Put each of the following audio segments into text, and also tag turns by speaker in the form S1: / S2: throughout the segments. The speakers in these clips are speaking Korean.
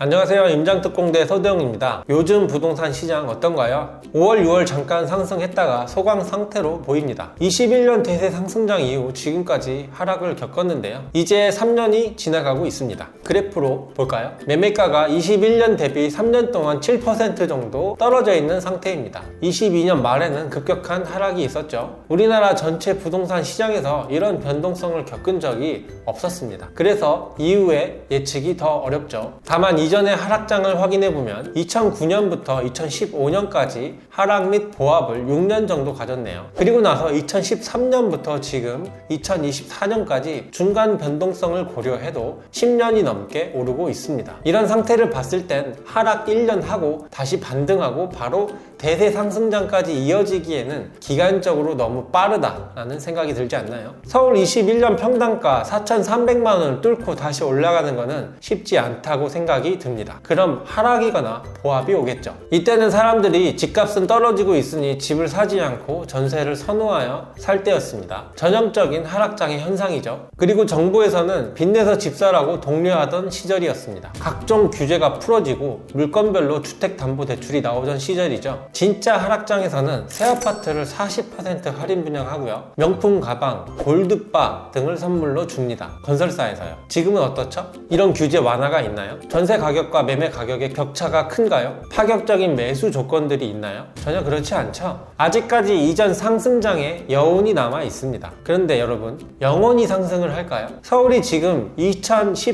S1: 안녕하세요. 임장특공대 서대웅입니다. 요즘 부동산 시장 어떤가요? 5월, 6월 잠깐 상승했다가 소강 상태로 보입니다. 21년 대세 상승장 이후 지금까지 하락을 겪었는데요. 이제 3년이 지나가고 있습니다. 그래프로 볼까요? 매매가가 21년 대비 3년 동안 7% 정도 떨어져 있는 상태입니다. 22년 말에는 급격한 하락이 있었죠. 우리나라 전체 부동산 시장에서 이런 변동성을 겪은 적이 없었습니다. 그래서 이후에 예측이 더 어렵죠. 다만 이전의 하락장을 확인해보면 2009년부터 2015년까지 하락 및 보합을 6년 정도 가졌네요. 그리고 나서 2013년부터 지금 2024년까지 중간 변동성을 고려해도 10년이 넘게 오르고 있습니다. 이런 상태를 봤을 땐 하락 1년 하고 다시 반등하고 바로 대세 상승장까지 이어지기에는 기간적으로 너무 빠르다라는 생각이 들지 않나요? 서울 21년 평당가 4,300만 원을 뚫고 다시 올라가는 것은 쉽지 않다고 생각이 듭니다. 그럼 하락이거나 보합이 오겠죠. 이때는 사람들이 집값은 떨어지고 있으니 집을 사지 않고 전세를 선호하여 살 때였습니다. 전형적인 하락장의 현상이죠. 그리고 정부에서는 빚내서 집 사라고 독려하던 시절이었습니다. 각종 규제가 풀어지고 물건별로 주택담보대출이 나오던 시절이죠. 진짜 하락장에서는 새 아파트를 40% 할인 분양하고요. 명품 가방, 골드바 등을 선물로 줍니다. 건설사에서요. 지금은 어떻죠? 이런 규제 완화가 있나요? 전세 가격과 매매 가격의 격차가 큰가요? 파격적인 매수 조건들이 있나요? 전혀 그렇지 않죠. 아직까지 이전 상승장에 여운이 남아 있습니다. 그런데 여러분, 영원히 상승을 할까요? 서울이 지금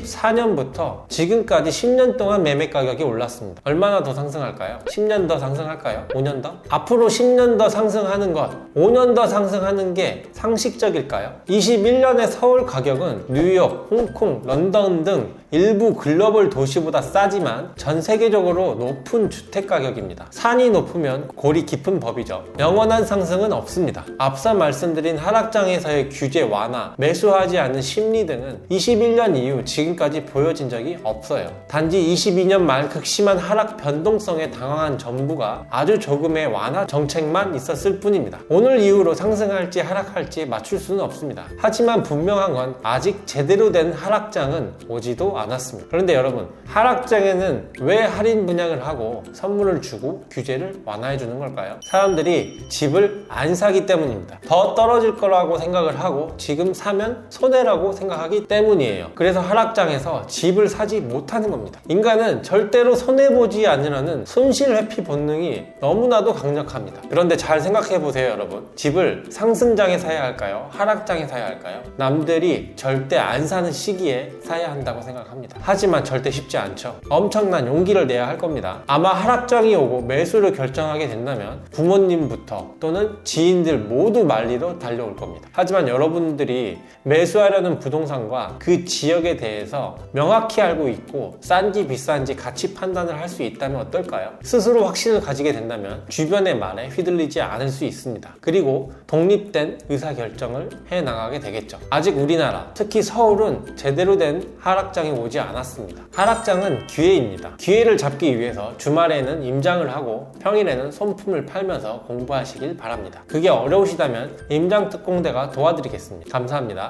S1: 2014년부터 지금까지 10년 동안 매매 가격이 올랐습니다. 얼마나 더 상승할까요? 10년 더 상승할까요? 5년 더? 앞으로 10년 더 상승하는 것, 5년 더 상승하는 게 상식적일까요? 21년의 서울 가격은 뉴욕, 홍콩, 런던 등 일부 글로벌 도시보다 싸지만 전 세계적으로 높은 주택 가격입니다. 산이 높으면 골이 깊은 법이죠. 영원한 상승은 없습니다. 앞서 말씀드린 하락장에서의 규제 완화, 매수하지 않는 심리 등은 21년 이후 지금까지 보여진 적이 없어요. 단지 22년 말 극심한 하락 변동성에 당황한 정부가 아주 조금의 완화 정책만 있었을 뿐입니다. 오늘 이후로 상승할지 하락할지 맞출 수는 없습니다. 하지만 분명한 건 아직 제대로 된 하락장은 오지도 않았습니다. 그런데 여러분, 하락장에는 왜 할인 분양을 하고 선물을 주고 규제를 완화해 주는 걸까요? 사람들이 집을 안 사기 때문입니다. 더 떨어질 거라고 생각을 하고 지금 사면 손해라고 생각하기 때문이에요. 그래서 하락장에서 집을 사지 못하는 겁니다. 인간은 절대로 손해보지 않으려는 손실 회피 본능이 너무나도 강력합니다. 그런데 잘 생각해 보세요, 여러분. 집을 상승장에 사야 할까요? 하락장에 사야 할까요? 남들이 절대 안 사는 시기에 사야 한다고 생각합니다. 하지만 절대 쉽지 않죠. 엄청난 용기를 내야 할 겁니다. 아마 하락장이 오고 매수를 결정하게 된다면 부모님부터 또는 지인들 모두 말리러 달려올 겁니다. 하지만 여러분들이 매수하려는 부동산과 그 지역에 대해서 명확히 알고 있고 싼지 비싼지 같이 판단을 할 수 있다면 어떨까요? 스스로 확신을 가지게 된다면 주변의 말에 휘둘리지 않을 수 있습니다. 그리고 독립된 의사결정을 해나가게 되겠죠. 아직 우리나라, 특히 서울은 제대로 된 하락장이 오지 않았습니다. 하락장은 기회입니다. 기회를 잡기 위해서 주말에는 임장을 하고 평일에는 손품을 팔면서 공부하시길 바랍니다. 그게 어려우시다면 임장특공대가 도와드리겠습니다. 감사합니다.